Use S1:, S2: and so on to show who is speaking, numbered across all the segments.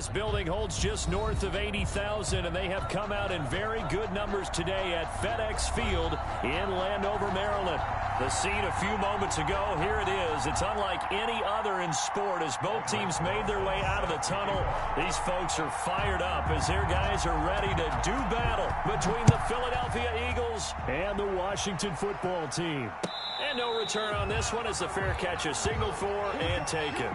S1: This building holds just north of 80,000, and they have come out in very good numbers today at FedEx Field in Landover, Maryland. The scene a few moments ago, here it is. It's unlike any other in sport as both teams made their way out of the tunnel. These folks are fired up as their guys are ready to do battle between the Philadelphia Eagles and the Washington football team. And no return on this one as the fair catch is signaled for and taken.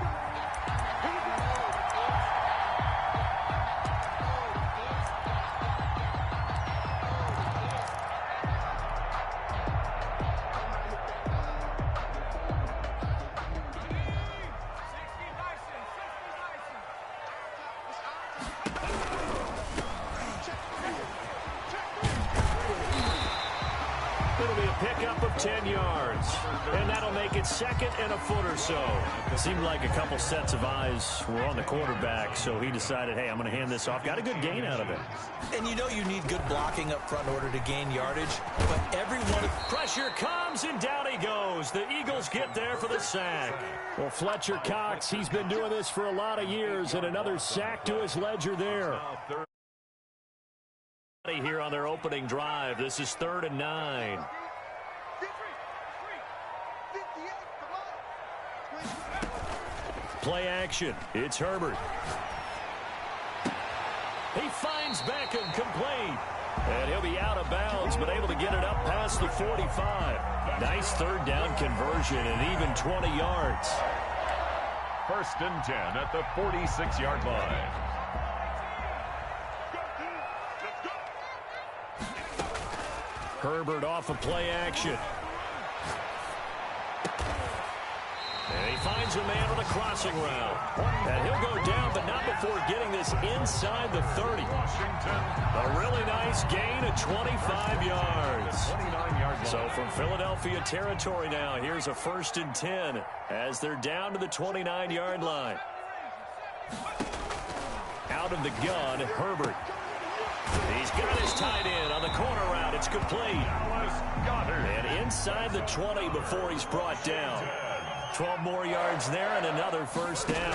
S1: Pickup of 10 yards, and that'll make it second and a foot or so. It seemed like a couple sets of eyes were on the quarterback, so he decided, hey, I'm going to hand this off. Got a good gain out of it.
S2: And you know you need good blocking up front in order to gain yardage, but everyone...
S1: Pressure comes, and down he goes. The Eagles get there for the sack. Well, Fletcher Cox, he's been doing this for a lot of years, and another sack to his ledger there. Here on their opening drive, this is 3rd and 9. Play action. It's Herbert. He finds Beckham complete. And he'll be out of bounds, but able to get it up past the 45. Nice 3rd down conversion and even 20 yards.
S3: 1st and 10 at the 46-yard line.
S1: Herbert off of play action. And he finds a man with a crossing route. And he'll go down, but not before getting this inside the 30. A really nice gain of 25 yards. So from Philadelphia territory now, here's a 1st and 10 as they're down to the 29-yard line. Out of the gun, Herbert. He's got his tight end on the corner route. It's complete. And inside the 20 before he's brought down. 12 more yards there and another 1st down.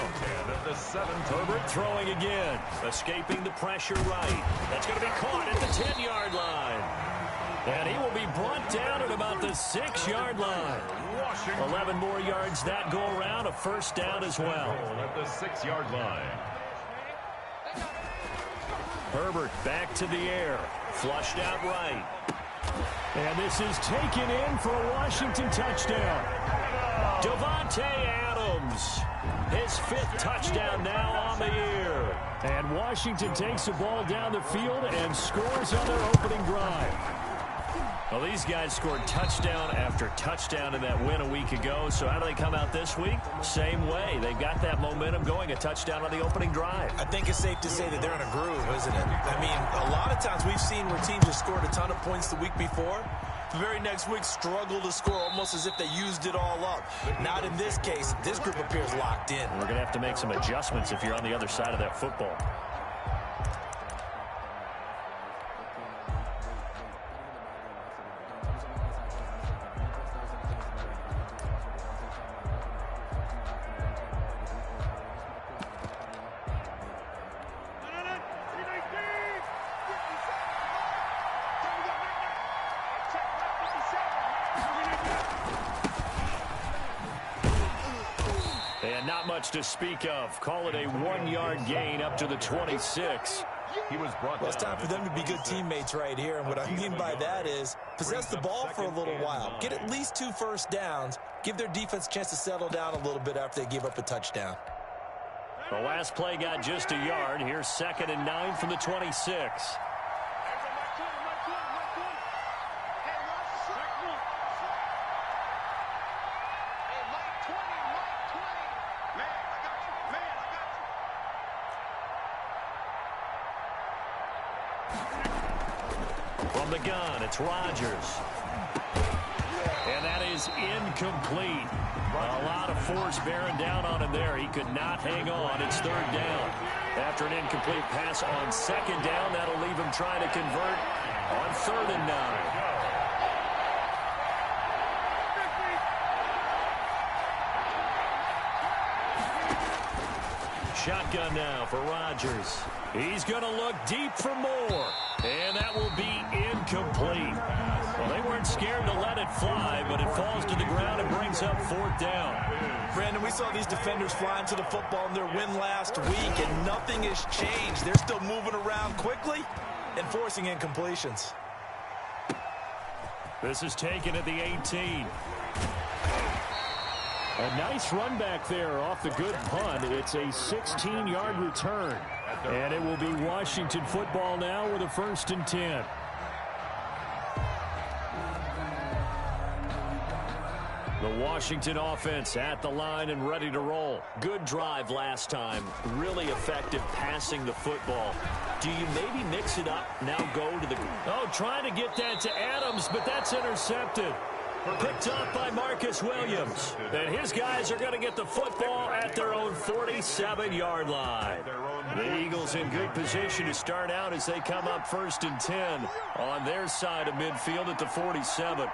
S1: Herbert throwing again. Escaping the pressure right. That's going to be caught at the 10-yard line. And he will be brought down at about the 6-yard line. 11 more yards that go around. A 1st down as well.
S3: At the 6-yard line.
S1: Herbert back to the air. Flushed out right. And this is taken in for a Washington touchdown. Davante Adams, his 5th touchdown now on the year. And Washington takes the ball down the field and scores on their opening drive. Well, these guys scored touchdown after touchdown in that win a week ago. So how do they come out this week? Same way. They've got that momentum going, a touchdown on the opening drive.
S2: I think it's safe to say that they're in a groove, isn't it? I mean, a lot of times we've seen where teams have scored a ton of points the week before. The very next week struggle to score almost as if they used it all up. Not in this case. This group appears locked in.
S1: We're going to have to make some adjustments if you're on the other side of that football. Not much to speak of. Call it a 1-yard gain up to the 26.
S2: Well, it's time for them to be good teammates right here. And what I mean by that is possess the ball for a little while. Get at least 2 1st downs. Give their defense a chance to settle down a little bit after they give up a touchdown.
S1: The last play got just a yard. Here's 2nd and 9 from the 26. From the gun, it's Rodgers. And that is incomplete. A lot of force bearing down on him there. He could not hang on. It's 3rd down. After an incomplete pass on 2nd down, that'll leave him trying to convert on 3rd and 9. Shotgun now for Rodgers. He's going to look deep for more. And that will be incomplete. Well, they weren't scared to let it fly, but it falls to the ground and brings up 4th down.
S2: Brandon, we saw these defenders flying to the football in their win last week, and nothing has changed. They're still moving around quickly and forcing incompletions.
S1: This is taken at the 18. A nice run back there off the good punt. It's a 16-yard return. And it will be Washington football now with a 1st and 10. The Washington offense at the line and ready to roll. Good drive last time. Really effective passing the football. Do you maybe mix it up, now go to the... Oh, trying to get that to Adams, but that's intercepted. Picked off by Marcus Williams. And his guys are going to get the football at their own 47-yard line. The Eagles in good position to start out as they come up 1st and 10 on their side of midfield at the 47.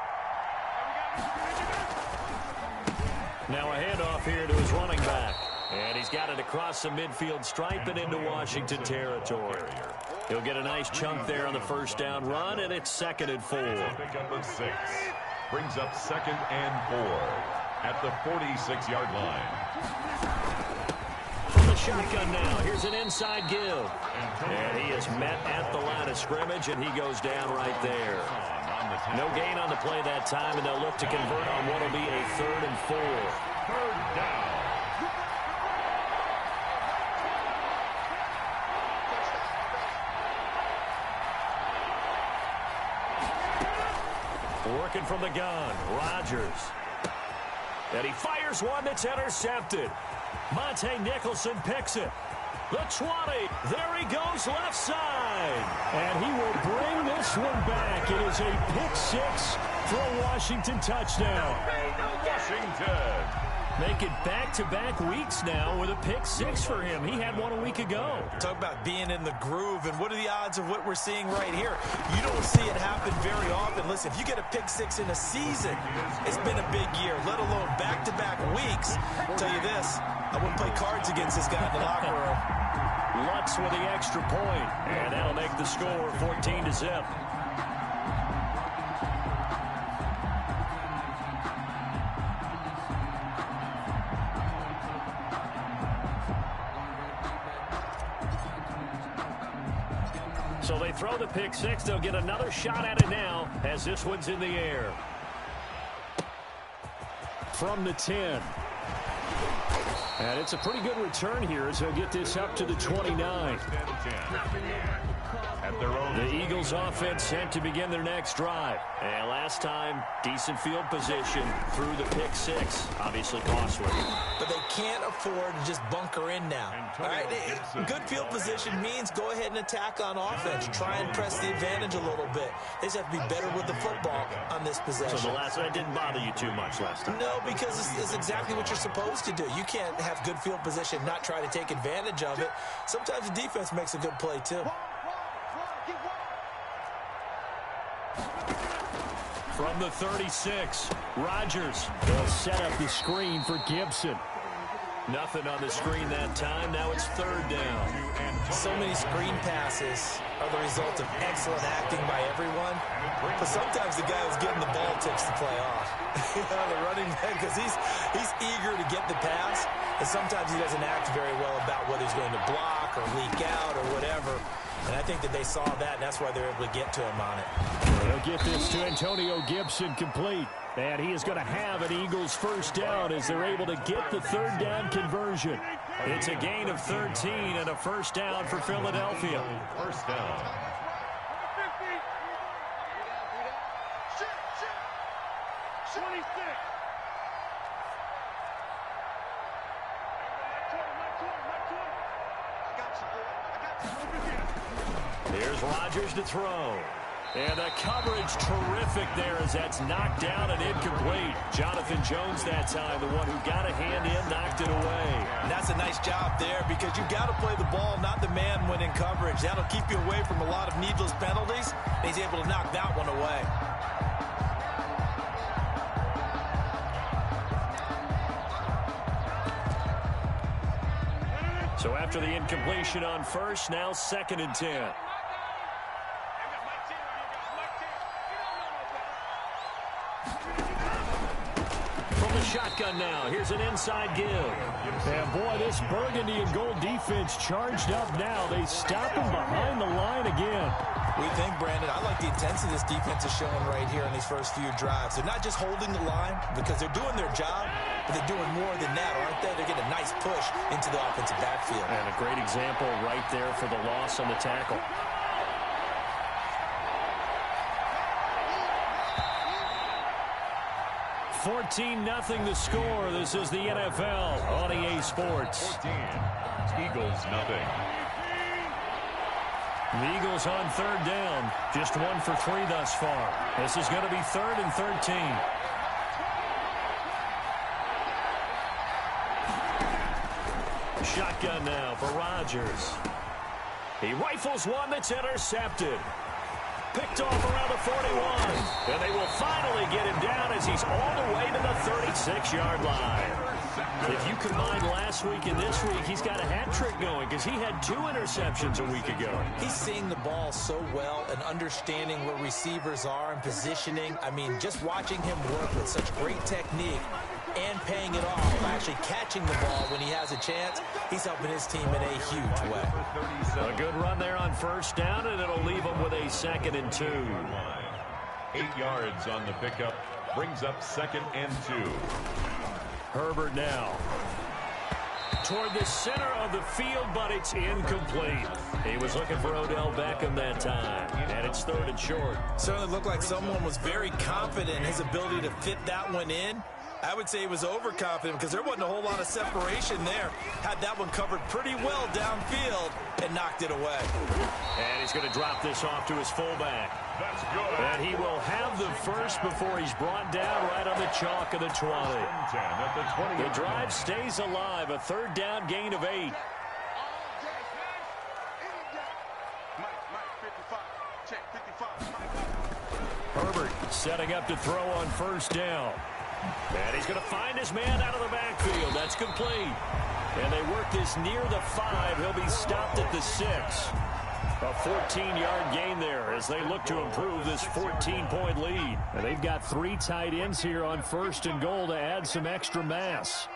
S1: Now a handoff here to his running back. And he's got it across the midfield stripe and into Washington territory. He'll get a nice chunk there on the 1st down run, and it's 2nd and 4.
S3: Pickup of 6. Brings up 2nd and 4 at the 46-yard line.
S1: From the shotgun now, here's an inside give. And he is met at the line of scrimmage, and he goes down right there. No gain on the play that time, and they'll look to convert on what will be a 3rd and 4.
S3: 3rd down.
S1: Working from the gun, Rodgers. And he fires one that's intercepted. Monte Nicholson picks it. The 20. There he goes left side. And he will bring this one back. It is a pick 6 for a Washington touchdown.
S3: Washington.
S2: Make it back-to-back weeks now with a pick 6 for him. He had one a week ago. Talk about being in the groove, and what are the odds of what we're seeing right here? You don't see it happen very often. Listen, if you get a pick 6 in a season, it's been a big year, let alone back-to-back weeks. I'll tell you this, I wouldn't play cards against this guy in the locker room.
S1: Lutz with the extra point, and that'll make the score 14-0. So they throw the pick 6. They'll get another shot at it now as this one's in the air. From the 10. And it's a pretty good return here as they'll get this up to the 29. The Eagles offense sent to begin their next drive. And last time, decent field position through the pick 6. Obviously costly.
S2: But they can't afford to just bunker in now. All right, good field position means go ahead and attack on offense. Try and press the advantage a little bit. They just have to be better with the football on this possession.
S1: So the last one didn't bother you too much last time?
S2: No, because it's exactly what you're supposed to do. You can't have good field position, not try to take advantage of it. Sometimes the defense makes a good play too.
S1: From the 36, Rodgers will set up the screen for Gibson. Nothing on the screen that time. Now it's 3rd down.
S2: So many screen passes are the result of excellent acting by everyone. But sometimes the guy who's getting the ball takes the play off. The running back, because he's eager to get the pass. And sometimes he doesn't act very well about whether he's going to block or leak out or whatever. And I think that they saw that, and that's why they're able to get to him on it.
S1: They'll get this to Antonio Gibson complete. And he is going to have an Eagles 1st down as they're able to get the 3rd down conversion. It's a gain of 13 and a 1st down for Philadelphia.
S3: 1st down.
S1: Here's Rodgers to throw. And the coverage terrific there as that's knocked down and incomplete. Jonathan Jones that time, the one who got a hand in, knocked it away.
S2: And that's a nice job there because you've got to play the ball, not the man when in coverage. That'll keep you away from a lot of needless penalties. And he's able to knock that one away.
S1: So So after the incompletion on first, now 2nd and 10. From the shotgun now, here's an inside give.
S4: And boy, this burgundy and gold defense charged up now. They stop him behind the line again.
S2: We think, Brandon, I like the intensity this defense is showing right here in these first few drives. They're not just holding the line because they're doing their job, but they're doing more than that, aren't they? They're getting a nice push into the offensive backfield.
S1: And a great example right there for the loss on the tackle. $14-0 the score. This is the NFL on EA Sports.
S3: 14. Eagles, nothing.
S1: The Eagles on 3rd down. Just 1 for 3 thus far. This is going to be 3rd and 13. Shotgun now for Rodgers. He rifles one that's intercepted. Picked off around the 41. And they will finally get him down as he's all the way to the 36-yard line. If you combine last week and this week, he's got a hat trick going because he had 2 interceptions a week ago.
S2: He's seeing the ball so well and understanding where receivers are and positioning. I mean, just watching him work with such great technique and paying it off by actually catching the ball when he has a chance, he's helping his team in a huge way.
S1: A good run there on 1st down, and it'll leave him with a 2nd and 2.
S3: 8 yards on the pickup. Brings up 2nd and 2.
S1: Herbert now. Toward the center of the field, but it's incomplete. He was looking for Odell Beckham that time, and it's 3rd and short.
S2: Certainly looked like someone was very confident in his ability to fit that one in. I would say he was overconfident because there wasn't a whole lot of separation there. Had that one covered pretty well downfield and knocked it away.
S1: And he's going to drop this off to his fullback.
S3: That's good.
S1: And he will have the first before he's brought down right on the chalk of the 20.
S3: 10 at the 20.
S1: The drive stays alive. A 3rd down gain of 8. Herbert setting up to throw on 1st down. And he's going to find his man out of the backfield. That's complete. And they work this near the 5. He'll be stopped at the 6. A 14-yard gain there as they look to improve this 14-point lead. And they've got 3 tight ends here on 1st and goal to add some extra mass.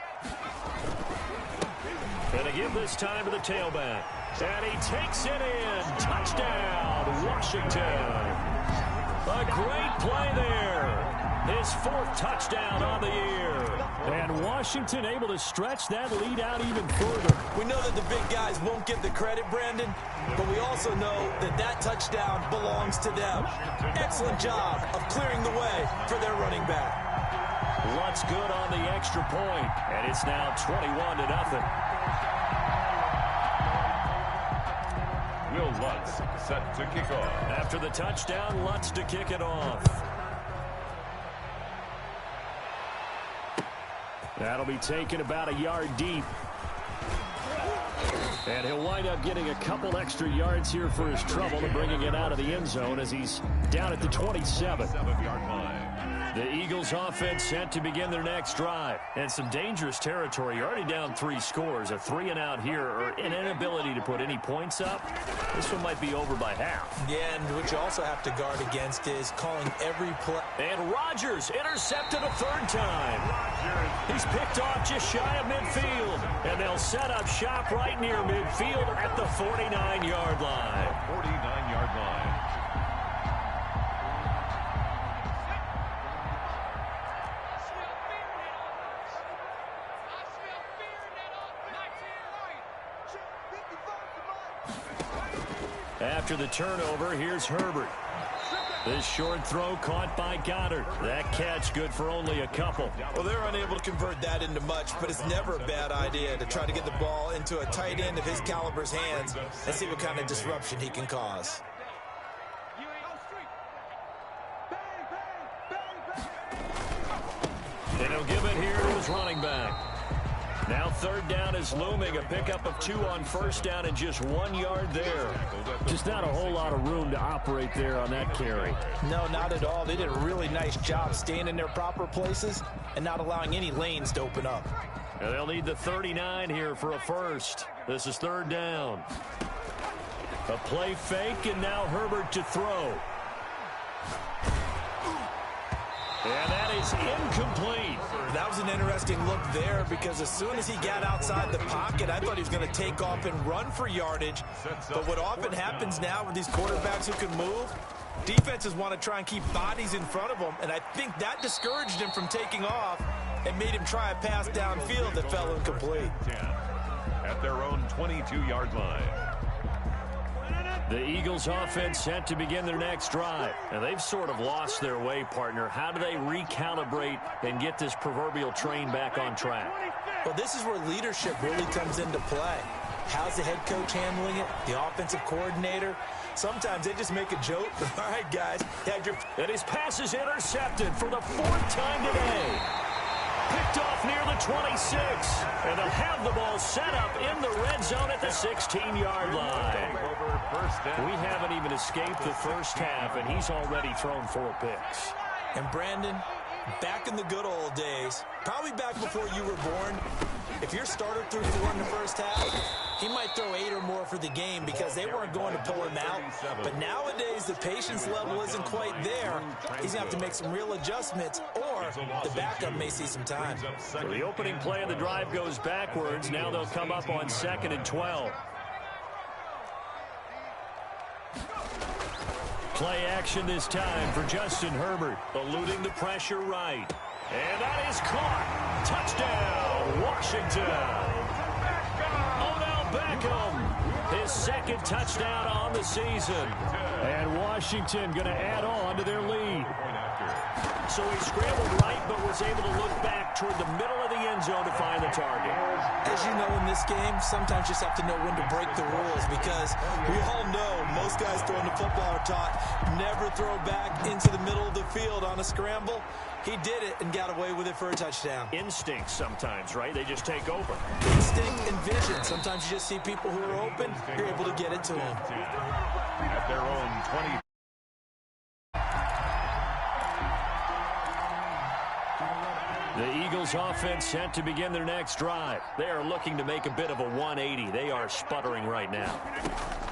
S1: And to give this time to the tailback. And he takes it in. Touchdown, Washington. A great play there. His 4th touchdown on the year. And Washington able to stretch that lead out even further.
S2: We know that the big guys won't get the credit, Brandon, but we also know that that touchdown belongs to them. Excellent job of clearing the way for their running back.
S1: Lutz good on the extra point, and it's now 21-0.
S3: Will Lutz set to kick off.
S1: After the touchdown, Lutz to kick it off. That'll be taken about a yard deep. And he'll wind up getting a couple extra yards here for his trouble and bringing it out of the end zone as he's down at the 27.
S3: 7-yard line.
S1: The Eagles offense set to begin their next drive. And some dangerous territory. You're already down 3 scores. A 3-and-out here or an inability to put any points up. This one might be over by half.
S2: Yeah, and what you also have to guard against is calling every play.
S1: And Rodgers intercepted a 3rd time. He's picked off just shy of midfield. And they'll set up shop right near midfield at the 49-yard line.
S3: 49-yard line.
S1: After the turnover, here's Herbert. This short throw caught by Goddard. That catch good for only a couple.
S2: Well, they're unable to convert that into much, but it's never a bad idea to try to get the ball into a tight end of his caliber's hands and see what kind of disruption he can cause.
S1: And he'll give it here to his running back. Now 3rd down is looming. A pickup of 2 on 1st down and just 1 yard there.
S4: Just not a whole lot of room to operate there on that carry.
S2: No, not at all. They did a really nice job staying in their proper places and not allowing any lanes to open up.
S1: And they'll need the 39 here for a first. This is third down. A play fake, and now Herbert to throw. And that is incomplete.
S2: That was an interesting look there because as soon as he got outside the pocket, I thought he was going to take off and run for yardage. But what often happens now with these quarterbacks who can move, defenses want to try and keep bodies in front of them, and I think that discouraged him from taking off and made him try a pass downfield that fell incomplete.
S3: At their own 22-yard line.
S1: The Eagles offense set to begin their next drive. And they've sort of lost their way, partner. How do they recalibrate and get this proverbial train back on track?
S2: Well, this is where leadership really comes into play. How's the head coach handling it? The offensive coordinator? Sometimes they just make a joke. All right, guys.
S1: And his pass is intercepted for the fourth time today. Picked off near the 26. And they'll have the ball set up in the red zone at the 16-yard line. We haven't even escaped the first half, and he's already thrown 4 picks.
S2: And Brandon, back in the good old days, probably back before you were born, if your starter threw 4 in the first half, he might throw 8 or more for the game because they weren't going to pull him out. But nowadays, the patience level isn't quite there. He's going to have to make some real adjustments, or the backup may see some time.
S1: So the opening play of the drive goes backwards. Now they'll come up on 2nd and 12. Play action this time for Justin Herbert, eluding the pressure right. And that is caught. Touchdown, Washington. Beckham, his second touchdown on the season. And Washington going to add on to their lead. So he scrambled right, but was able to look back toward the middle of the end zone to find the target.
S2: As you know, in this game, sometimes you just have to know when to break the rules because we all know most guys throwing the football are taught never throw back into the middle of the field on a scramble. He did it and got away with it for a touchdown.
S1: Instinct sometimes, right? They just take over.
S2: Instinct and vision. Sometimes you just see people who are open, you're able to get it to them.
S3: At their own 20.
S1: The Eagles offense set to begin their next drive. They are looking to make a bit of a 180. They are sputtering right now.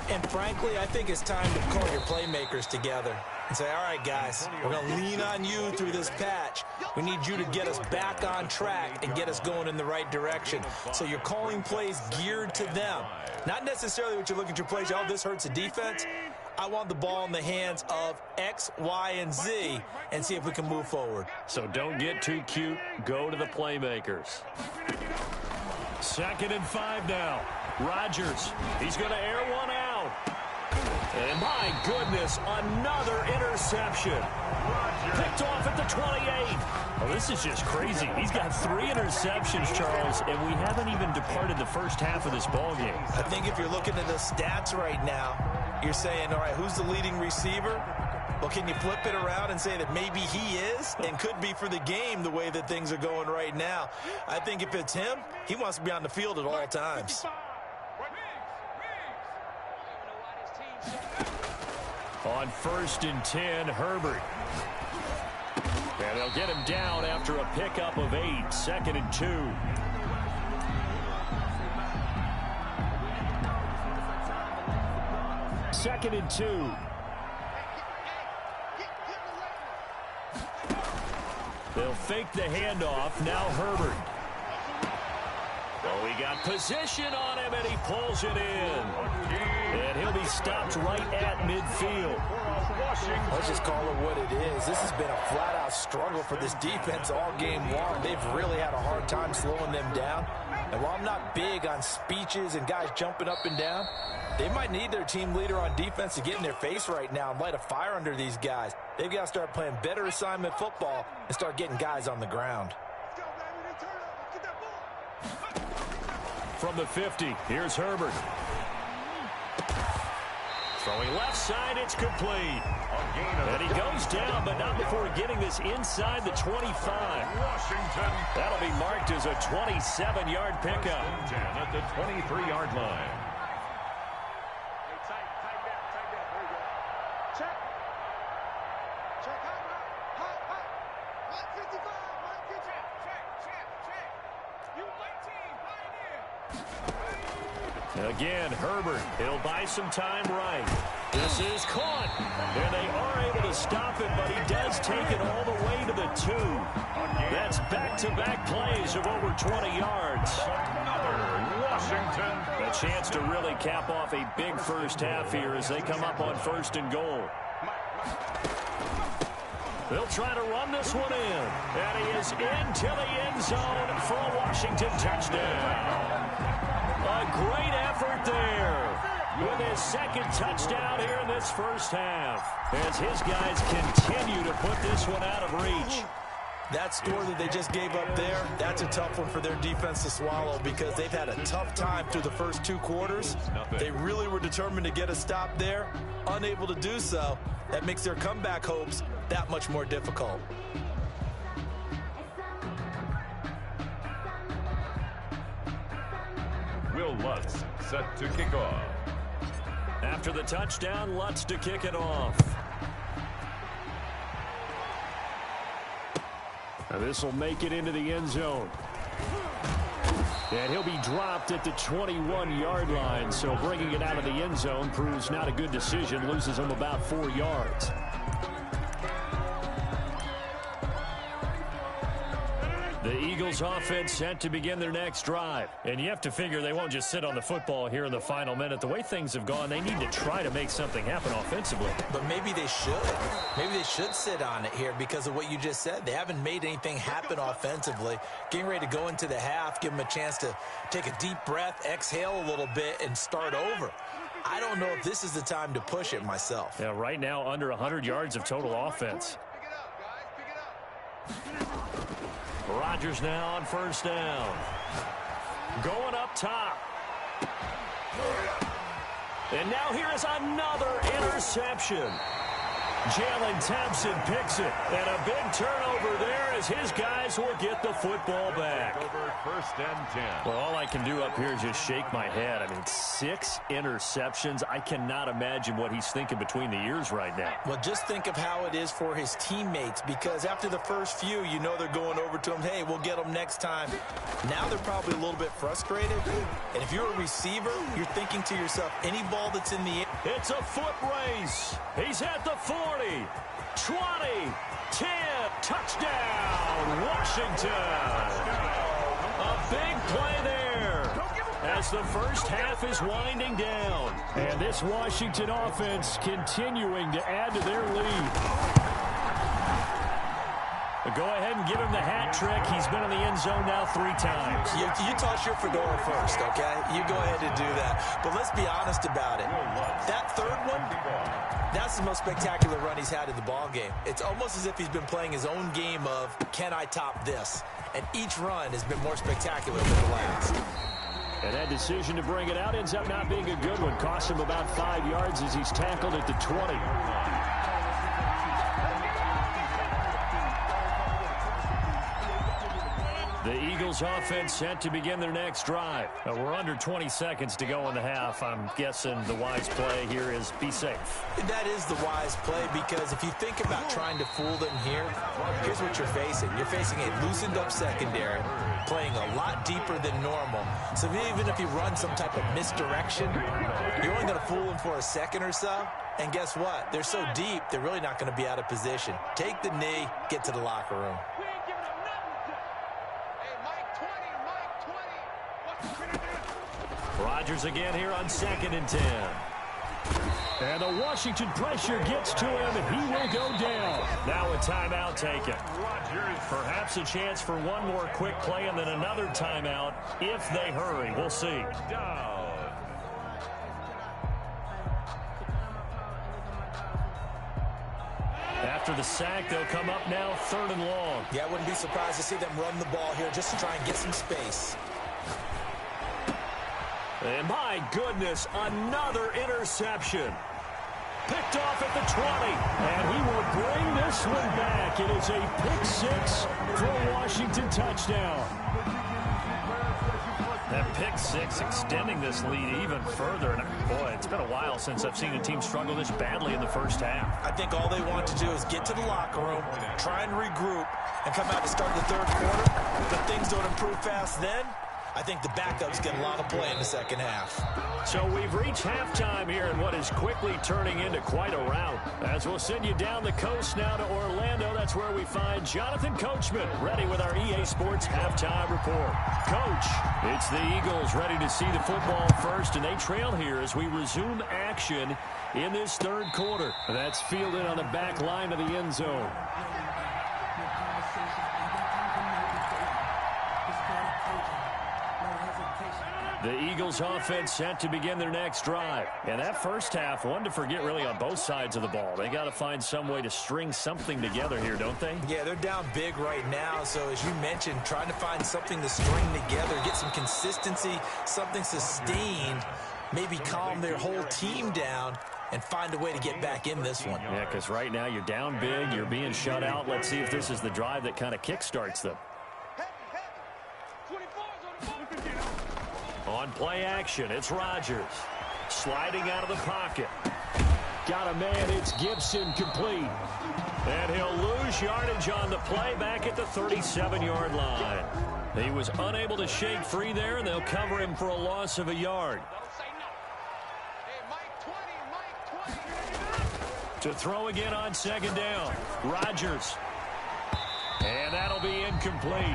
S2: And frankly, I think it's time to call your playmakers together and say, all right, guys, we're going to lean on you through this patch. We need you to get us back on track and get us going in the right direction. So you're calling plays geared to them. Not necessarily what you're looking at your plays. Oh, this hurts the defense. I want the ball in the hands of X, Y, and Z and see if we can move forward.
S1: So don't get too cute. Go to the playmakers. 2nd and 5 now. Rodgers, he's going to air one out. And my goodness, another interception. Picked off at the 28. Oh, this is just crazy. He's got 3 interceptions, Charles, and we haven't even departed the first half of this ballgame.
S2: I think if you're looking at the stats right now, you're saying, all right, who's the leading receiver? Well, can you flip it around and say that maybe he is and could be for the game the way that things are going right now? I think if it's him, he wants to be on the field at all times.
S1: On 1st and 10, Herbert. And they'll get him down after a pickup of 8. 2nd and 2. Second and 2. They'll fake the handoff. Now Herbert. Oh, he got position on him, and he pulls it in. And he'll be stopped right at midfield.
S2: Let's just call it what it is. This has been a flat-out struggle for this defense all game long. They've really had a hard time slowing them down. And while I'm not big on speeches and guys jumping up and down, they might need their team leader on defense to get in their face right now and light a fire under these guys. They've got to start playing better assignment football and start getting guys on the ground.
S1: From the 50, here's Herbert. Throwing left side, it's complete. And he goes down, but not before getting this inside the 25.
S3: Washington.
S1: That'll be marked as a 27-yard pickup.
S3: At the 23-yard line.
S1: Again, Herbert. He'll buy some time right. This is caught. And they are able to stop it, but he does take it all the way to the 2. That's back-to-back plays of over 20 yards.
S3: Another Washington.
S1: A chance to really cap off a big first half here as they come up on 1st and goal. They'll try to run this one in. And he is into the end zone for a Washington touchdown. A great effort there with his 2nd touchdown here in this first half as his guys continue to put this one out of reach.
S2: That score that they just gave up there, that's a tough one for their defense to swallow because they've had a tough time through the first 2 quarters. They really were determined to get a stop there, unable to do so. That makes their comeback hopes that much more difficult.
S3: Will Lutz set to kick off.
S1: After the touchdown, Lutz to kick it off. Now this will make it into the end zone. And he'll be dropped at the 21-yard line, so bringing it out of the end zone proves not a good decision, loses him about 4 yards. The Eagles offense set to begin their next drive. And you have to figure they won't just sit on the football here in the final minute. The way things have gone, they need to try to make something happen offensively.
S2: But maybe they should. Maybe they should sit on it here because of what you just said. They haven't made anything happen offensively. Getting ready to go into the half, give them a chance to take a deep breath, exhale a little bit, and start over. I don't know if this is the time to push it myself.
S1: Yeah, right now under 100 yards of total offense. Rodgers now on 1st down. Going up top. And now here is another interception. Jalen Thompson picks it. And a big turnover there as his guys will get the football back.
S3: Over 1st and 10.
S1: Well, all I can do up here is just shake my head. I mean, 6 interceptions. I cannot imagine what he's thinking between the ears right now.
S2: Well, just think of how it is for his teammates because after the first few, you know they're going over to him, hey, we'll get them next time. Now they're probably a little bit frustrated. And if you're a receiver, you're thinking to yourself, any ball that's in the air.
S1: It's a foot race. He's at the 40, 20, 10, touchdown, Washington. A big play there as the first half is winding down. And this Washington offense continuing to add to their lead. Go ahead and give him the hat trick. He's been in the end zone now 3 times.
S2: You toss your fedora first, okay? You go ahead and do that. But let's be honest about it. That 3rd one, that's the most spectacular run he's had in the ball game. It's almost as if he's been playing his own game of, can I top this? And each run has been more spectacular than the last.
S1: And that decision to bring it out ends up not being a good one. Cost him about 5 yards as he's tackled at the 20. The Eagles offense set to begin their next drive. We're under 20 seconds to go in the half. I'm guessing the wise play here is be safe.
S2: That is the wise play because if you think about trying to fool them here, here's what you're facing. You're facing a loosened up secondary, playing a lot deeper than normal. So even if you run some type of misdirection, you're only going to fool them for a second or so. And guess what? They're so deep, they're really not going to be out of position. Take the knee, get to the locker room.
S1: Rodgers again here on 2nd and 10. And the Washington pressure gets to him. He will go down. Now a timeout taken. Rodgers, perhaps a chance for one more quick play and then another timeout if they hurry. We'll see.
S3: Down.
S1: After the sack, they'll come up now 3rd and long.
S2: Yeah, I wouldn't be surprised to see them run the ball here just to try and get some space.
S1: And my goodness, another interception. Picked off at the 20. And he will bring this one back. It is a pick 6 for a Washington touchdown. That pick six extending this lead even further. And boy, it's been a while since I've seen a team struggle this badly in the first half.
S2: I think all they want to do is get to the locker room, try and regroup, and come out to start the third quarter. If things don't improve fast then, I think the backups get a lot of play in the second half.
S1: So we've reached halftime here in what is quickly turning into quite a rout. As we'll send you down the coast now to Orlando, that's where we find Jonathan Coachman ready with our EA Sports Halftime Report. Coach, it's the Eagles ready to see the football first, and they trail here as we resume action in this third quarter. That's fielded on the back line of the end zone. The Eagles offense set to begin their next drive. And that first half, one to forget really on both sides of the ball. They got to find some way to string something together here, don't they?
S2: Yeah, they're down big right now. So as you mentioned, trying to find something to string together, get some consistency, something sustained, maybe calm their whole team down and find a way to get back in this one.
S1: Yeah, because right now you're down big, you're being shut out. Let's see if this is the drive that kind of kickstarts them. On play action, it's Rodgers. Sliding out of the pocket. Got a man, it's Gibson, complete. And he'll lose yardage on the play back at the 37-yard line. He was unable to shake free there, and they'll cover him for a loss of a yard. To throw again on second down. Rodgers. And that'll be incomplete.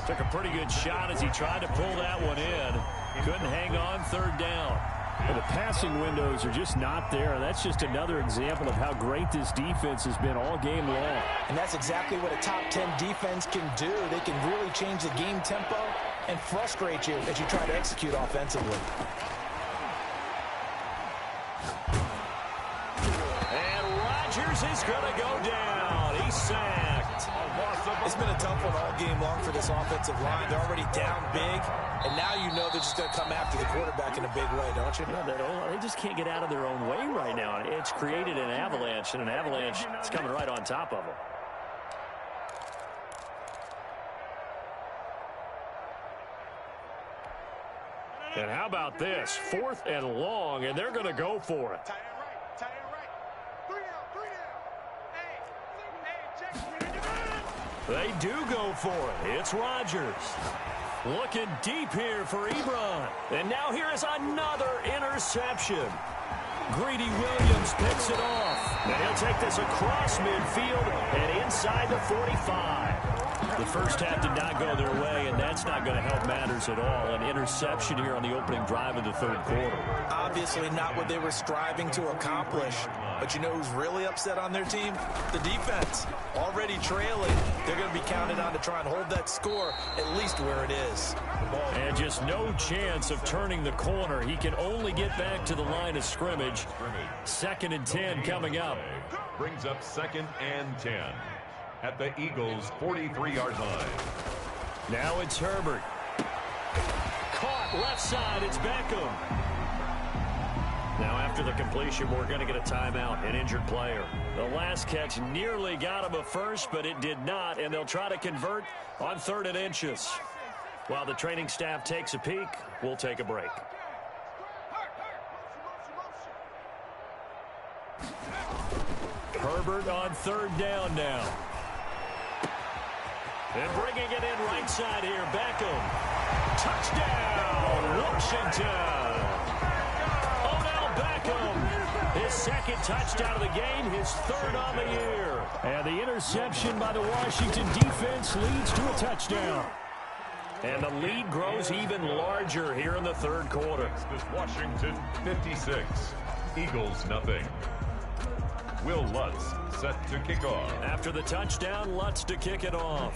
S1: Took a pretty good shot as he tried to pull that one in. Couldn't hang on third down. Well, the passing windows are just not there. And that's just another example of how great this defense has been all game long.
S2: And that's exactly what a top 10 defense can do. They can really change the game tempo and frustrate you as you try to execute offensively.
S1: And Rodgers is going to go down. He's sacked.
S2: It's been a tough one all game long for this offensive line. They're already down big, and now you know they're just going to come after the quarterback in a big way, don't you?
S1: Yeah, they just can't get out of their own way right now. It's created an avalanche, and an avalanche is coming right on top of them. And how about this? 4th and long, and they're going to go for it. They do go for it. It's Rodgers. Looking deep here for Ebron. And now here is another interception. Greedy Williams picks it off. And he'll take this across midfield and inside the 45. The first half did not go their way, and that's not going to help matters at all. An interception here on the opening drive of the third quarter.
S2: Obviously not what they were striving to accomplish. But you know who's really upset on their team? The defense. Already trailing. They're going to be counted on to try and hold that score at least where it is.
S1: And just no chance of turning the corner. He can only get back to the line of scrimmage. 2nd and 10 coming up.
S3: Brings up 2nd and 10 at the Eagles' 43-yard line.
S1: Now it's Herbert. Caught left side. It's Beckham. Now after the completion, we're going to get a timeout, an injured player. The last catch nearly got him a first, but it did not, and they'll try to convert on 3rd and inches. While the training staff takes a peek, we'll take a break. Herbert on 3rd down now. And bringing it in right side here, Beckham. Touchdown, Washington. Beckham, his 2nd touchdown of the game, his 3rd on the year. And the interception by the Washington defense leads to a touchdown. And the lead grows even larger here in the third quarter.
S3: Washington 56, Eagles nothing. Will Lutz set to kick off.
S1: After the touchdown, Lutz to kick it off.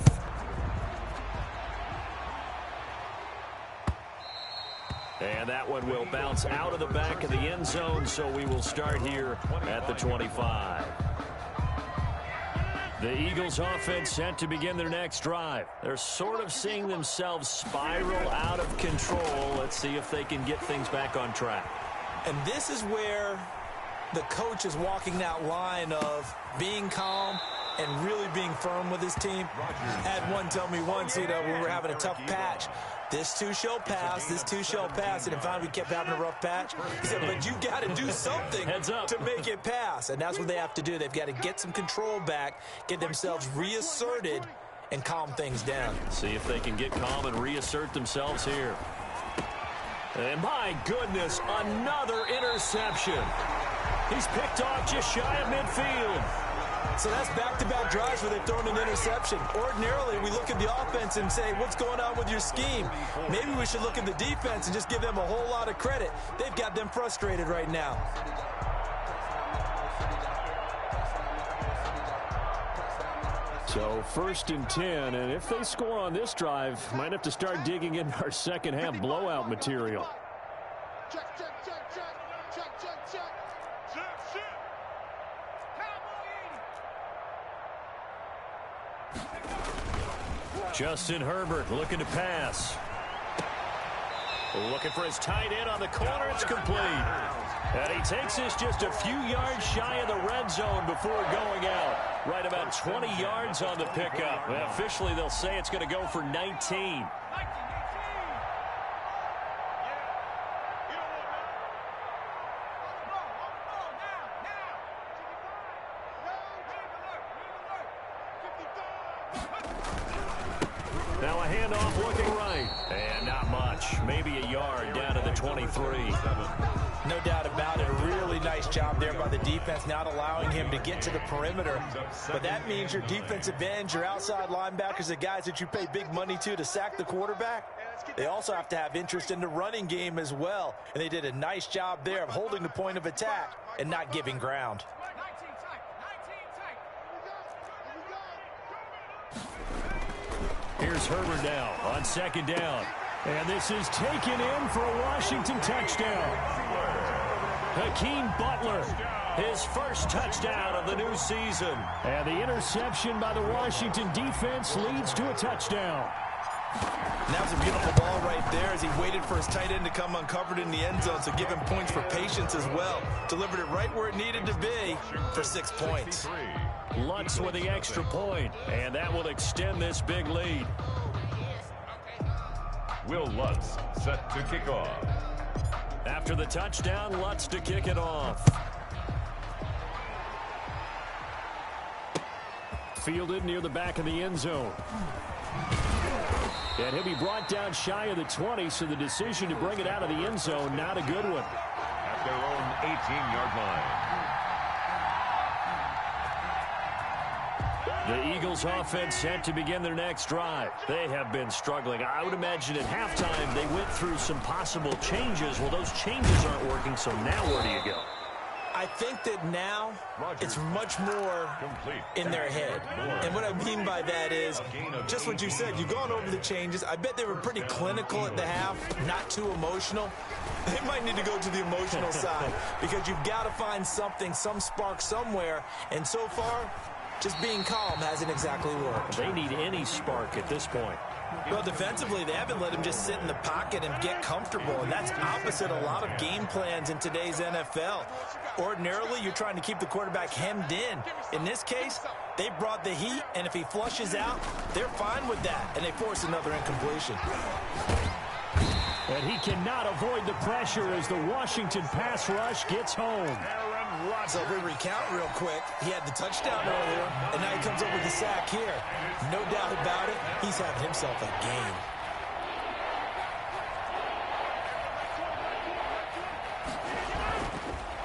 S1: And that one will bounce out of the back of the end zone, so we will start here at the 25. The Eagles offense set to begin their next drive. They're sort of seeing themselves spiral out of control. Let's see if they can get things back on track.
S2: And this is where the coach is walking that line of being calm, and really being firm with his team. Had one tell me once, when we were having a tough patch, this too shall pass, this too shall pass. And finally we kept having a rough patch. He said, but you got to do something to make it pass. And that's what they have to do. They've got to get some control back, get themselves reasserted, and calm things down.
S1: See if they can get calm and reassert themselves here. And my goodness, another interception. He's picked off just shy of midfield.
S2: So that's back-to-back drives where they've thrown an interception. Ordinarily, we look at the offense and say, what's going on with your scheme? Maybe we should look at the defense and just give them a whole lot of credit. They've got them frustrated right now.
S4: So 1st and 10, and if they score on this drive, might have to start digging in our second half blowout material.
S1: Justin Herbert looking to pass. Looking for his tight end on the corner. It's complete. And he takes this just a few yards shy of the red zone before going out. Right about 20 yards on the pickup. And officially, they'll say it's going to go for 19. Now a handoff looking right. And not much. Maybe a yard down to the 23.
S2: No doubt about it. A really nice job there by the defense, not allowing him to get to the perimeter. But that means your defensive ends, your outside linebackers, the guys that you pay big money to sack the quarterback, they also have to have interest in the running game as well. And they did a nice job there of holding the point of attack and not giving ground.
S1: Here's Herbert now on 2nd down. And this is taken in for a Washington touchdown. Hakeem Butler, his first touchdown of the new season. And the interception by the Washington defense leads to a touchdown.
S2: And that was a beautiful ball right there as he waited for his tight end to come uncovered in the end zone, so give him points for patience as well. Delivered it right where it needed to be for 6 points.
S1: Lutz with the extra point, and that will extend this big lead.
S3: Will Lutz set to kick off.
S1: After the touchdown, Lutz to kick it off. Fielded near the back of the end zone. And he'll be brought down shy of the 20, so the decision to bring it out of the end zone, not a good one.
S3: At their own 18-yard line.
S1: The Eagles offense set to begin their next drive. They have been struggling. I would imagine at halftime they went through some possible changes. Well, those changes aren't working, so now where do you go?
S2: I think that now it's much more in their head. And what I mean by that is just what you said. You've gone over the changes. I bet they were pretty clinical at the half, not too emotional. They might need to go to the emotional side because you've got to find something, some spark somewhere. And so far, just being calm hasn't exactly worked.
S1: They need any spark at this point.
S2: Well, defensively, they haven't let him just sit in the pocket and get comfortable, and that's opposite a lot of game plans in today's NFL. Ordinarily, you're trying to keep the quarterback hemmed in. In this case, they brought the heat, and if he flushes out, they're fine with that, and they force another incompletion.
S1: And he cannot avoid the pressure as the Washington pass rush gets home.
S2: So if we recount real quick, he had the touchdown earlier, and now he comes up with the sack here. No doubt about it, he's having himself a game.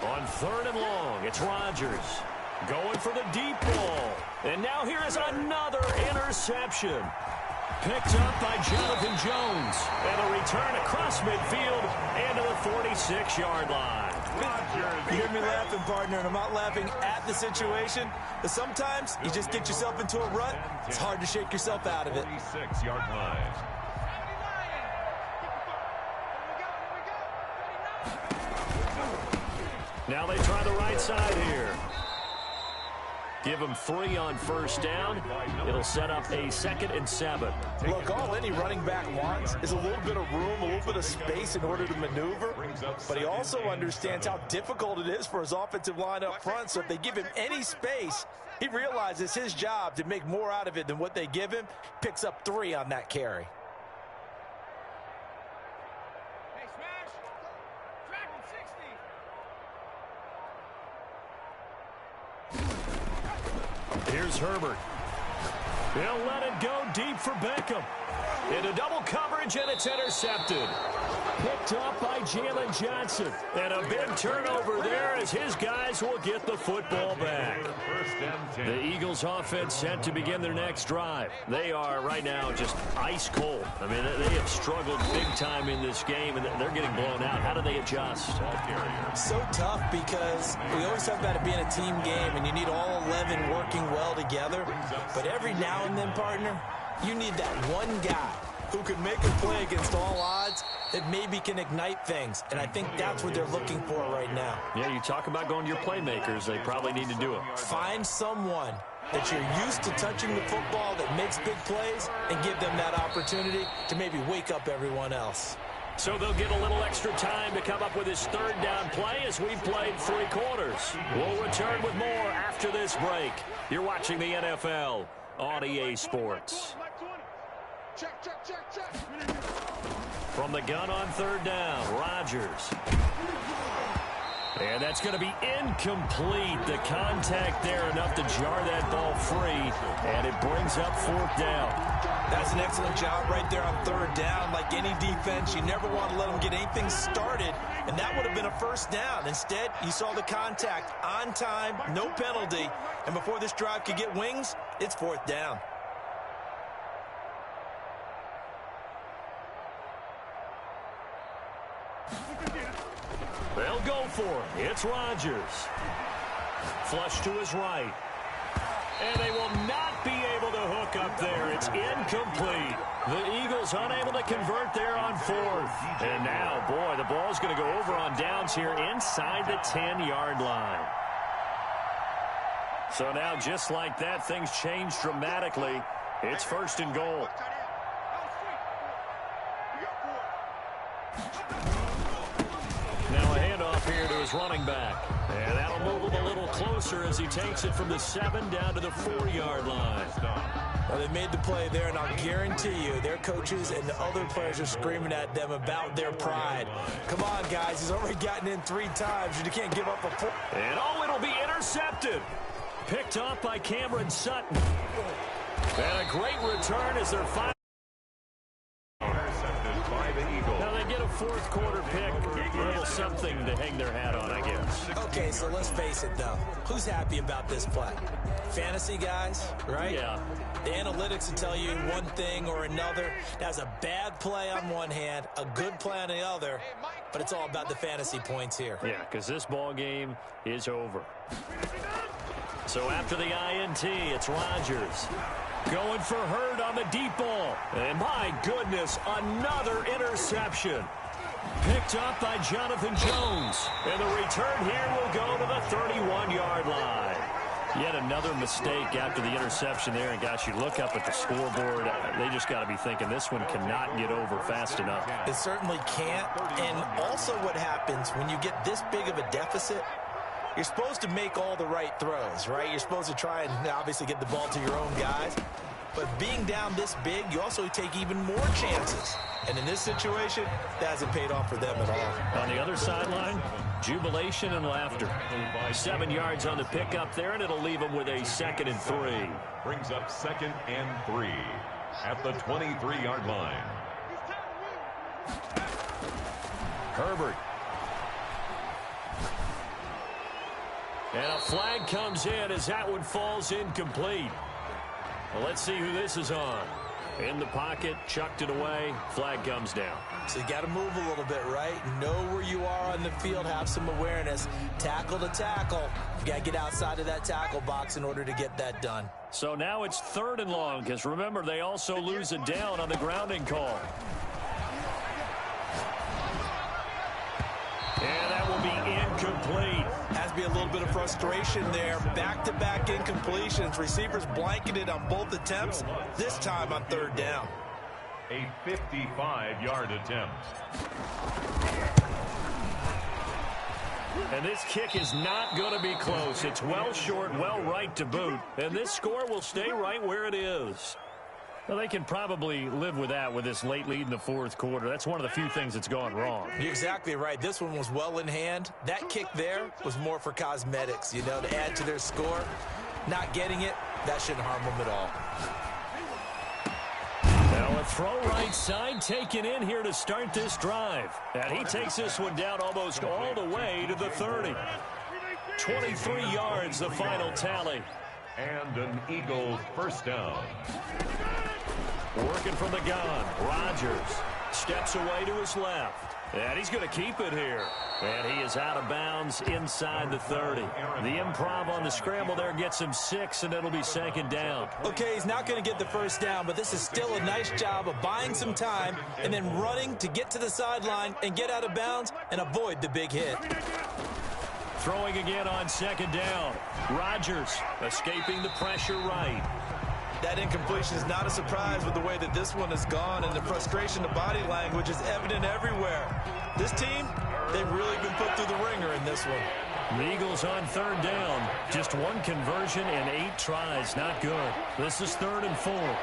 S1: On 3rd and long, it's Rodgers going for the deep ball. And now here is another interception. Picked up by Jonathan Jones. And a return across midfield and to the 46-yard line.
S2: You hear me laughing, partner, and I'm not laughing at the situation, but sometimes you just get yourself into a rut. It's hard to shake yourself out of it.
S3: 46-yard line.
S1: Now they try the right side here. Give him 3 on first down. It'll set up a 2nd and 7.
S2: Look, all any running back wants is a little bit of room, a little bit of space in order to maneuver. But he also understands how difficult it is for his offensive line up front. So if they give him any space, he realizes his job to make more out of it than what they give him. Picks up 3 on that carry.
S1: Here's Herbert. He'll let it go deep for Beckham. Into double coverage, and it's intercepted. Picked up by Jalen Johnson. And a big turnover there as his guys will get the football back. The Eagles offense set to begin their next drive. They are right now just ice cold. I mean, they have struggled big time in this game, and they're getting blown out. How do they adjust?
S2: So tough because we always talk about it being a team game, and you need all 11 working well together. But every now and then, partner, you need that one guy who can make a play against all odds that maybe can ignite things. And I think that's what they're looking for right now.
S1: Yeah, you talk about going to your playmakers. They probably need to do it.
S2: Find someone that you're used to touching the football that makes big plays and give them that opportunity to maybe wake up everyone else.
S1: So they'll get a little extra time to come up with his 3rd down play as we've played 3 quarters. We'll return with more after this break. You're watching the NFL on EA Sports. From the gun on 3rd down, Rodgers. And that's going to be incomplete. The contact there enough to jar that ball free, and it brings up 4th down.
S2: That's an excellent job right there on 3rd down. Like any defense, you never want to let them get anything started, and that would have been a 1st down. Instead, you saw the contact on time, no penalty, and before this drive could get wings, it's 4th down.
S1: They'll go for it. It's Rodgers. Flush to his right. And they will not be able to hook up there. It's incomplete. The Eagles unable to convert there on 4th. And now, boy, the ball's going to go over on downs here inside the 10-yard line. So now, just like that, things change dramatically. It's 1st and goal. Now a handoff here to his running back. And that'll move him a little closer as he takes it from the 7 down to the 4-yard line.
S2: Well, they made the play there, and I'll guarantee you their coaches and the other players are screaming at them about their pride. Come on, guys. He's already gotten in 3 times. You can't give up a point.
S1: And it'll be intercepted. Picked off by Cameron Sutton. And a great return as their final. Now they get a 4th quarter pick. A little something to hang their hat on, I guess.
S2: Okay, so let's face it, though. Who's happy about this play? Fantasy guys, right?
S1: Yeah.
S2: The analytics will tell you one thing or another. That's a bad play on one hand, a good play on the other, but it's all about the fantasy points here.
S1: Yeah, because this ball game is over. So after the INT, it's Rodgers. Going for Hurd on the deep ball. And my goodness, another interception. Picked up by Jonathan Jones. And the return here will go to the 31-yard line. Yet another mistake after the interception there. And, gosh, you look up at the scoreboard, they just got to be thinking this one cannot get over fast enough.
S2: It certainly can't. And also what happens when you get this big of a deficit, you're supposed to make all the right throws, right? You're supposed to try and obviously get the ball to your own guys. But being down this big, you also take even more chances. And in this situation, that hasn't paid off for them at all.
S1: On the other sideline, jubilation and laughter. 7 yards on the pickup there, and it'll leave them with a 2nd and 3.
S3: Brings up 2nd and 3 at the 23-yard line.
S1: Herbert. And a flag comes in as that one falls incomplete. Well, let's see who this is on. In the pocket, chucked it away, flag comes down.
S2: So you got to move a little bit, right? Know where you are on the field, have some awareness. Tackle to tackle. You got to get outside of that tackle box in order to get that done.
S1: So now it's 3rd and long, because remember, they also lose a down on the grounding call. And that will be incomplete.
S2: Has be a little bit of frustration there. Back-to-back incompletions. Receivers blanketed on both attempts, this time on third down.
S3: A 55-yard attempt.
S1: And this kick is not going to be close. It's well short, well right to boot. And this score will stay right where it is. Well, they can probably live with that with this late lead in the fourth quarter. That's one of the few things that's gone wrong.
S2: You're exactly right. This one was well in hand. That kick there was more for cosmetics, you know, to add to their score. Not getting it, that shouldn't harm them at all.
S1: Now a throw right side taken in here to start this drive. And he takes this one down almost all the way to the 30. 23 yards, the final tally.
S3: And an Eagles first down.
S1: Working from the gun, Rodgers steps away to his left. And he's going to keep it here. And he is out of bounds inside the 30. The improv on the scramble there gets him 6, and it'll be second down.
S2: Okay, he's not going to get the first down, but this is still a nice job of buying some time and then running to get to the sideline and get out of bounds and avoid the big hit.
S1: Throwing again on second down. Rodgers escaping the pressure right.
S2: That incompletion is not a surprise with the way that this one has gone, and the frustration of body language is evident everywhere. This team, they've really been put through the ringer in this one.
S1: The Eagles on third down. Just one conversion and 8 tries. Not good. This is 3rd and 4.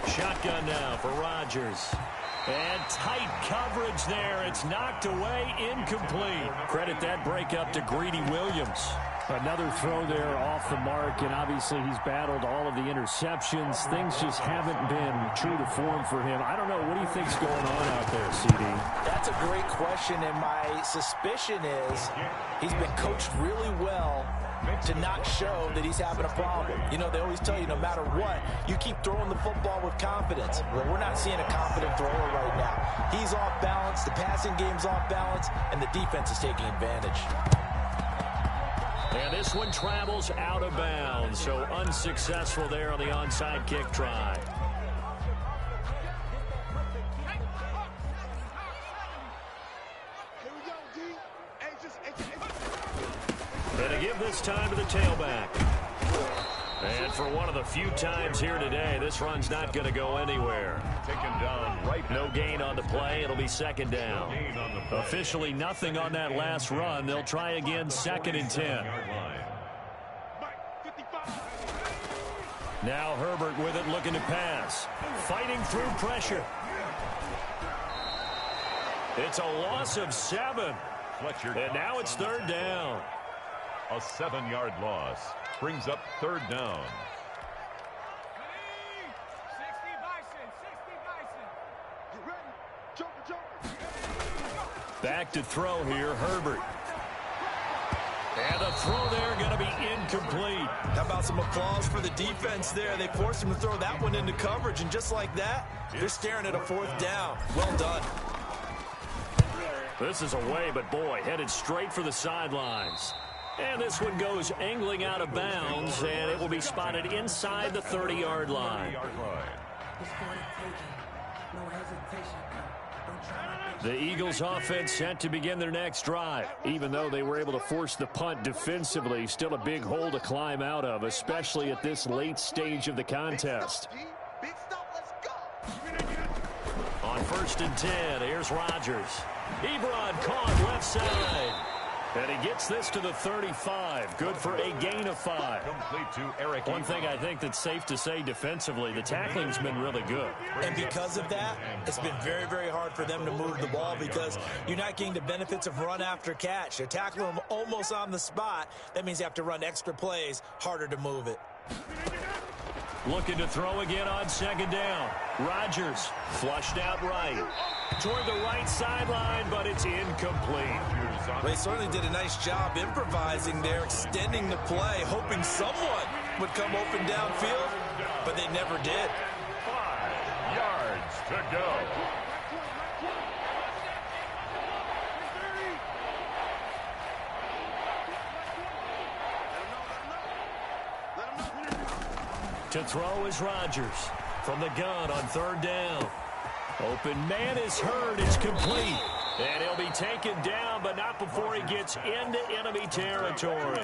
S1: Shotgun now for Rodgers. And tight coverage there. It's knocked away, incomplete. Credit that breakup to Greedy Williams.
S4: Another throw there off the mark, and obviously he's battled all of the interceptions. Things just haven't been true to form for him. I don't know. What do you think's going on out there, CD?
S2: That's a great question, and my suspicion is he's been coached really well to not show that he's having a problem. You know, they always tell you no matter what, you keep throwing the football with confidence. Well, we're not seeing a confident thrower right now. He's off balance, the passing game's off balance, and the defense is taking advantage.
S1: And this one travels out of bounds, so unsuccessful there on the onside kick try. And to give this time to the tailback. And for one of the few times here today, this run's not going to go anywhere.
S3: Taken down right.
S1: No gain on the play. It'll be second down. Officially nothing on that last run. They'll try again, 2nd and 10. Now Herbert with it, looking to pass. Fighting through pressure. It's a loss of 7. And now it's 3rd down.
S3: A 7-yard loss brings up 3rd down.
S1: Back to throw here, Herbert. And the throw there going to be incomplete.
S2: How about some applause for the defense there? They forced him to throw that one into coverage, and just like that, they're staring at a 4th down. Well done.
S1: This is away, but boy, headed straight for the sidelines. And this one goes angling out of bounds, and it will be spotted inside the 30-yard line. The Eagles offense set to begin their next drive. Even though they were able to force the punt defensively, still a big hole to climb out of, especially at this late stage of the contest. On 1st and 10, here's Rodgers. Ebron caught left side. And he gets this to the 35. Good for a gain of 5.
S3: Complete to Eric.
S1: One thing I think that's safe to say defensively, the tackling's been really good.
S2: And because of that, it's been very, very hard for them to move the ball because you're not getting the benefits of run after catch. They're tackling them almost on the spot. That means you have to run extra plays, harder to move it.
S1: Looking to throw again on 2nd down. Rodgers flushed out right. Toward the right sideline, but it's incomplete.
S2: They certainly did a nice job improvising there, extending the play, hoping someone would come open downfield, but they never did.
S3: 5 yards to go.
S1: To throw is Rodgers from the gun on 3rd down. Open man is heard. It's complete. And he'll be taken down, but not before he gets into enemy territory.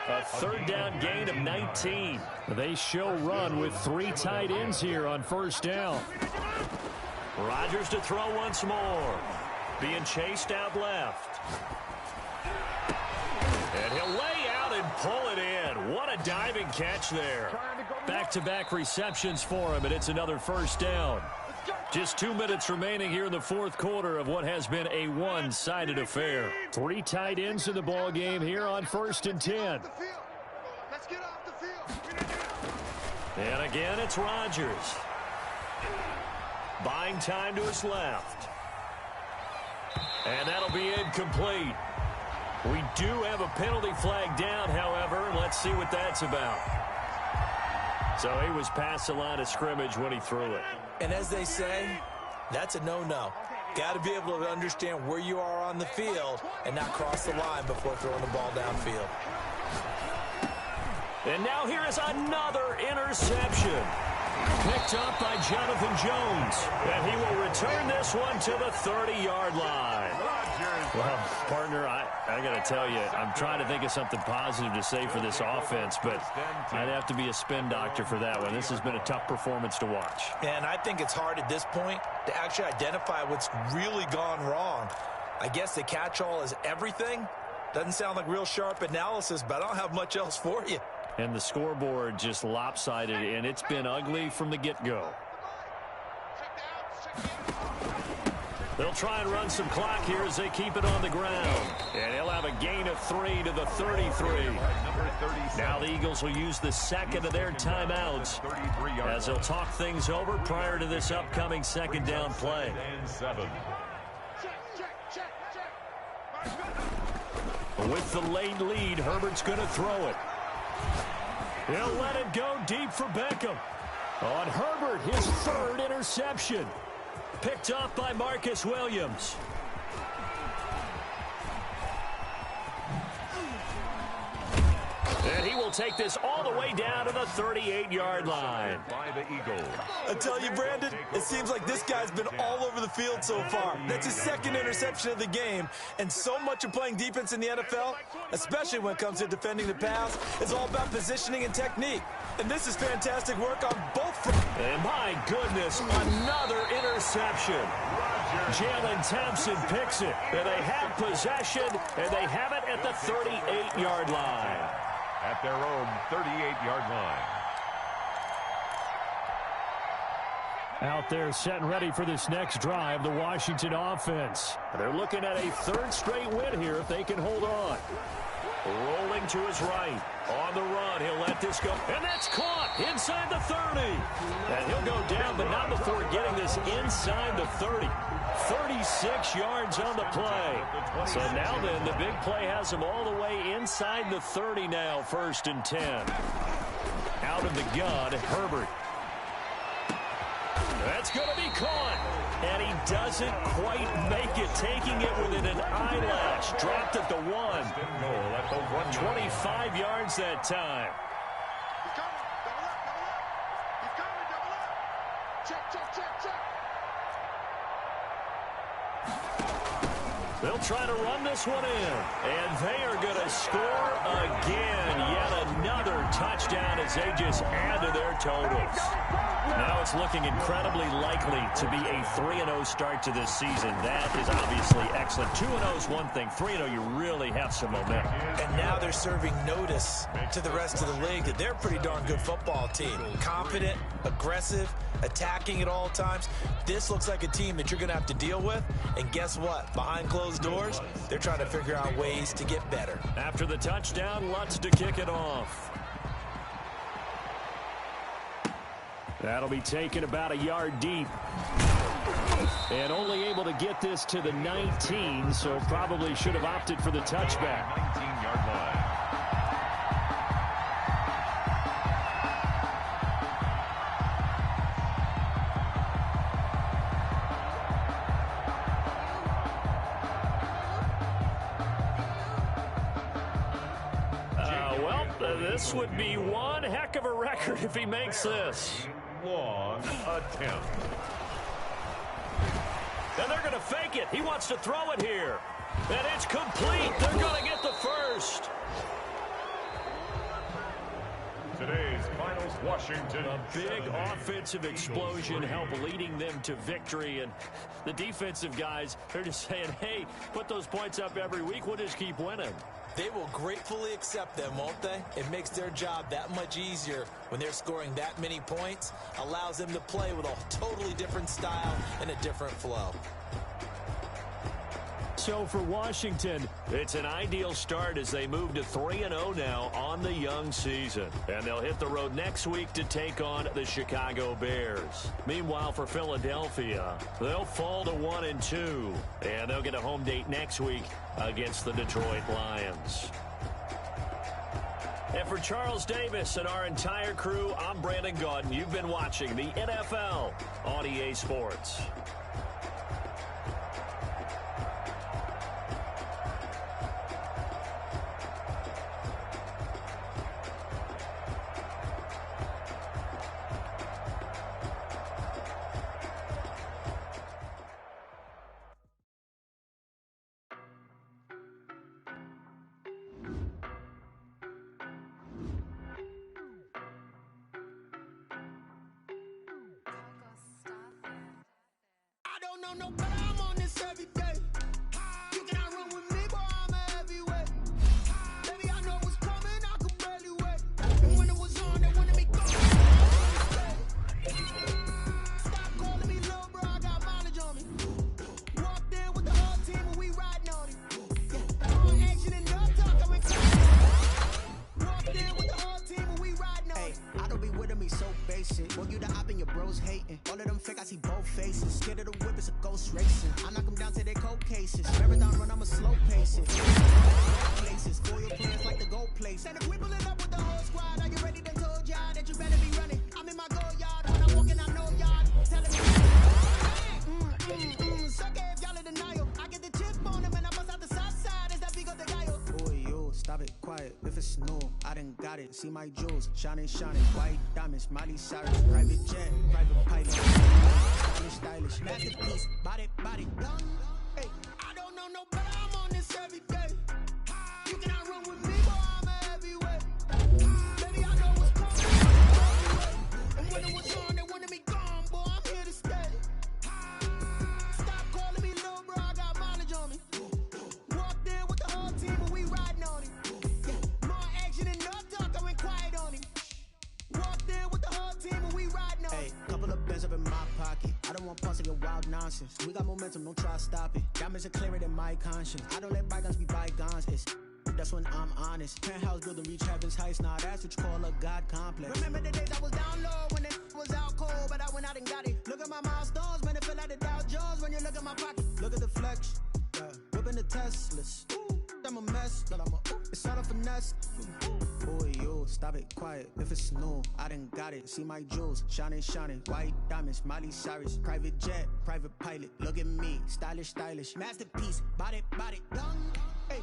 S1: A third down gain of 19.
S4: They show run with 3 tight ends here on first down.
S1: Rodgers to throw once more. Being chased out left. And he'll lay out and pull it in. What a diving catch there. Back-to-back receptions for him, and it's another first down. Just 2 minutes remaining here in the fourth quarter of what has been a one-sided affair.
S4: 3 tight ends in the ball game here on 1st and 10.
S1: And again, it's Rodgers. Buying time to his left. And that'll be incomplete. We do have a penalty flag down, however. Let's see what that's about. So he was past the line of scrimmage when he threw it.
S2: And as they say, that's a no-no. Got to be able to understand where you are on the field and not cross the line before throwing the ball downfield.
S1: And now here is another interception. Picked up by Jonathan Jones. And he will return this one to the 30-yard line.
S4: Well, partner, I got to tell you, I'm trying to think of something positive to say for this offense, but I'd have to be a spin doctor for that one. This has been a tough performance to watch.
S2: And I think it's hard at this point to actually identify what's really gone wrong. I guess the catch-all is everything. Doesn't sound like real sharp analysis, but I don't have much else for you.
S4: And the scoreboard just lopsided, and it's been ugly from the get-go.
S1: They'll try and run some clock here as they keep it on the ground. And he'll have a gain of 3 to the 33. Now the Eagles will use the second of their timeouts as they'll talk things over prior to this upcoming second down play. With the late lead, Herbert's going to throw it. He'll let it go deep for Beckham. On Herbert, his 3rd interception. Picked up by Marcus Williams. And he will take this all the way down to the 38-yard line.
S3: By the Eagles.
S2: I tell you, Brandon, it seems like this guy's been all over the field so far. That's his 2nd interception of the game. And so much of playing defense in the NFL, especially when it comes to defending the pass, is all about positioning and technique. And this is fantastic work on both fronts.
S1: And my goodness, another interception. Jalen Thompson picks it. And they have possession, and they have it at the 38-yard line.
S3: At their own 38-yard line.
S4: Out there set and ready for this next drive, the Washington offense. They're looking at a 3rd straight win here if they can hold on.
S1: Rolling to his right. On the run, he'll let this go. And that's caught inside the 30. And he'll go down, but not before getting this inside the 30. 36 yards on the play. So now then, the big play has him all the way inside the 30 now, 1st and 10. Out of the gun, Herbert. That's going to be caught. And he doesn't quite make it, taking it within an eyelash. Dropped at the 1. 25 yards that time. They'll try to run this one in. And they are going to score again. Yet another touchdown as they just add to their totals. Now it's looking incredibly likely to be a 3-0 start to this season. That is obviously excellent. 2-0 is one thing. 3-0, you really have some momentum.
S2: And now they're serving notice to the rest of the league that they're a pretty darn good football team. Confident, aggressive, attacking at all times. This looks like a team that you're going to have to deal with. And guess what? Behind closed doors, they're trying to figure out ways to get better.
S1: After the touchdown, Lutz to kick it off.
S4: That'll be taken about a yard deep. And only able to get this to the 19, so probably should have opted for the touchback.
S3: 19-yard line.
S1: This would be one heck of a record if he makes this.
S3: long attempt.
S1: And they're going to fake it. He wants to throw it here. And it's complete. They're going to get the first.
S3: Today's finals, Washington.
S1: A big offensive explosion helped leading them to victory. And the defensive guys, they're just saying, hey, put those points up every week. We'll just keep winning.
S2: They will gratefully accept them, won't they? It makes their job that much easier when they're scoring that many points. Allows them to play with a totally different style and a different flow.
S1: So for Washington, it's an ideal start as they move to 3-0 now on the young season. And they'll hit the road next week to take on the Chicago Bears. Meanwhile, for Philadelphia, they'll fall to 1-2. And they'll get a home date next week against the Detroit Lions. And for Charles Davis and our entire crew, I'm Brandon Gaudin. You've been watching the NFL on EA Sports.
S5: No, but I'm on this every day. You cannot run with me, boy, I'm a heavyweight. Baby, I know what's coming, I could barely wait. And when it was on, they wanted me gone. Stop calling me little bro, I got mileage on me. Walked in with the whole team and we riding on it. More action and no talk, I went crazy. Walked in with the whole team and we riding on it.
S6: I don't be with me so basic. Well, you the op and your bros hating. All of them fake, I see both faces. Scared of the whip, it's a ghost racing. I knock them down to their cold cases. Marathon run, I'm a slow pace it. Places, foil plans like the gold place.
S5: And if we pull it up with the whole squad, are you ready? Then told y'all that you better be running. I'm in my go yard. When I'm walking, I know y'all telling me. Suck it if y'all in denial. I get the chip on him and I bust out the south side. Is that Vigo the guy?
S6: Boy, yo, stop it, quiet. If it's new, I done got it. See my jewels, shining, white diamonds, Miley Cyrus, private jet, private pilot, stylish,
S5: masterpiece, body, done. Hey, I don't know no better, I'm on this every day. You cannot run with me, boy, I'm a heavyweight. Baby, I know what's coming, and when it was on, they wanted me gone, boy, I'm here to stay. Stop calling me little bro, I got mileage on me. Walked in with the whole team and we riding on it. More action and no talk, I went quiet on him. Walked in with the whole team and we riding on it.
S6: Hey, couple of bands up in my pocket. I don't want parts of your wild nonsense. We got momentum, don't try to stop it. Diamonds are clearer than my conscience. I don't let bygones be bygones. That's when I'm honest. Penthouse building, reach heaven's heights. Nah, that's what you call a God complex.
S5: Remember the days I was down low when it was out cold, but I went out and got it. Look at my milestones, man, it feel like the Dow Jones when you look at my pocket.
S6: Look at the flex, whipping the Teslas. I'm a mess, but it's all a finesse. Boy, yo, stop it, quiet. If it's new, I done got it. See my jewels, shining, white diamonds, Miley Cyrus, private jet, private pilot. Look at me, stylish,
S5: masterpiece, body, done. Hey.